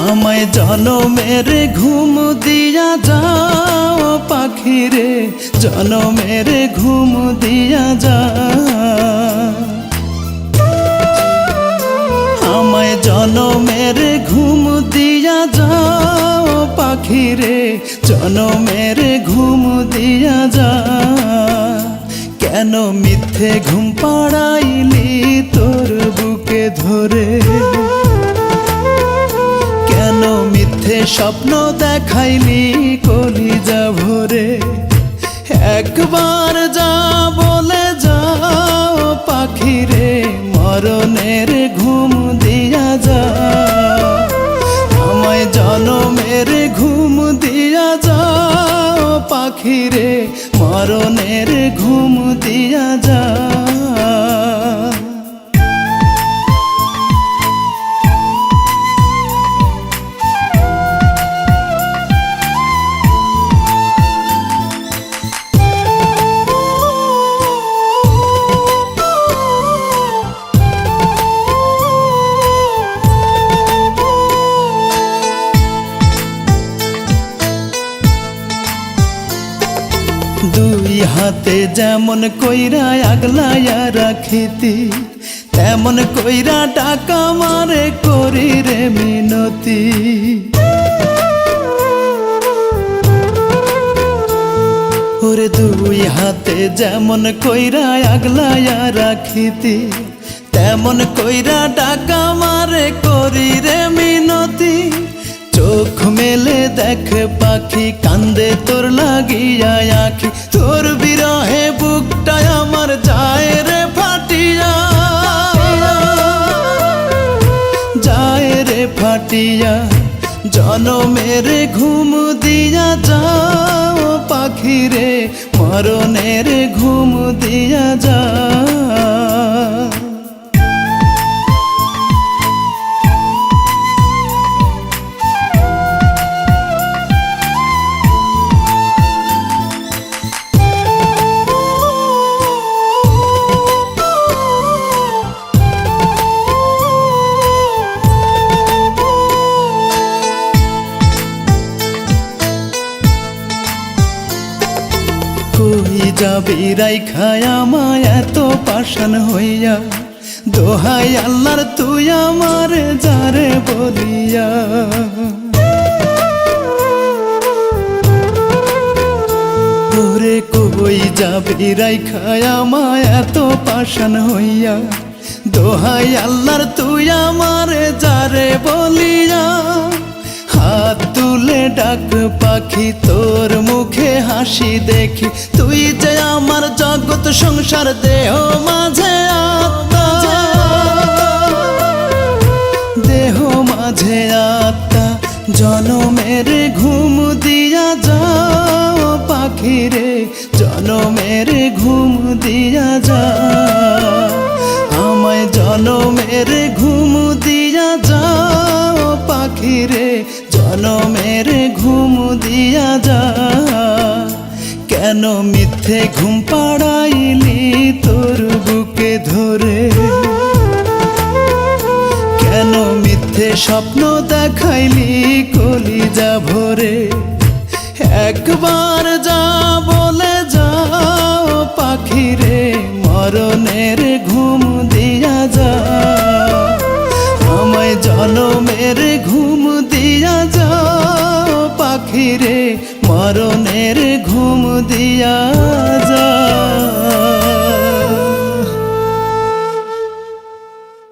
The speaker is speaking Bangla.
আমায় জনমের ঘুম দিয়া যাও পাখি রে, জনমের ঘুম দিয়া যাও। আমায় জনমের ঘুম দিয়া যাও পাখি রে, জনমের ঘুম দিয়া যাও। কেন মিথ্যে ঘুম পাড়াইলি তোর বুকে ধরে, কেন মিথ্যে স্বপ্ন দেখাইলি কলিজা ভরে। একবার যা বলে যাও পাখি রে, মরণের ঘুম দিয়া যাও। আমায় জনমের ঘুম দিয়া যাও পাখি রে, মরণের ঘুম দিয়া যাও। দুই হাতে যেমন কইরা আগলাইয়া রাখিতি, তেমন কইরা টাকা মারে করি রে মিনতি। ওরে দুই হাতে যেমন কইরা আগলাইয়া রাখিতি, তেমন কইরা টাকা মারে করি রে মিনতি। চোখ মেলে দেখ পাখি, কান্দে তোর লাগিয়া আখি, তোর বিরহে বুকটা আমার যায় রে ফাটিয়া, যায় রে ফাটিয়া। জনমের ঘুম দিয়া যাও পাখি রে, মরণের ঘুম দিয়া যাও। কই যাবি রাইখায় আমায় এত পাষাণ হইয়া, দোহাই আল্লাহর তুই আমার যারে বলিয়া। ওরে কই যাবি রাইখায় আমায় এত পাষাণ হইয়া, দোহাই আল্লাহর তুই আমার যারে বলিয়া। হাত তুলে ডাক পাখি, তোর মুখে হাসি দেখি, তুই যে আমার জগৎ সংসার দেহ মাঝে আত্মা, দেহ মাঝে আত্মা। জনমের ঘুম দিয়া যাও পাখি রে, জনমের ঘুম দিয়া যাও। আমায় জনমের ঘুম দিয়া যাও পাখি রে, জনমের ঘুম দিয়া যাও। কেন মিথ্যে ঘুম পাড়াইলি তোর বুকে ধরে, কেন মিথ্যে স্বপ্ন দেখাইলি কলিজা ভরে। একবার যা বলে যাও পাখিরে, মরণের ঘুম দিয়া যাও, আমায় জনমের ঘুম দিয়া যাও পাখিরে, মরণের ঘুম দিয়া যাও।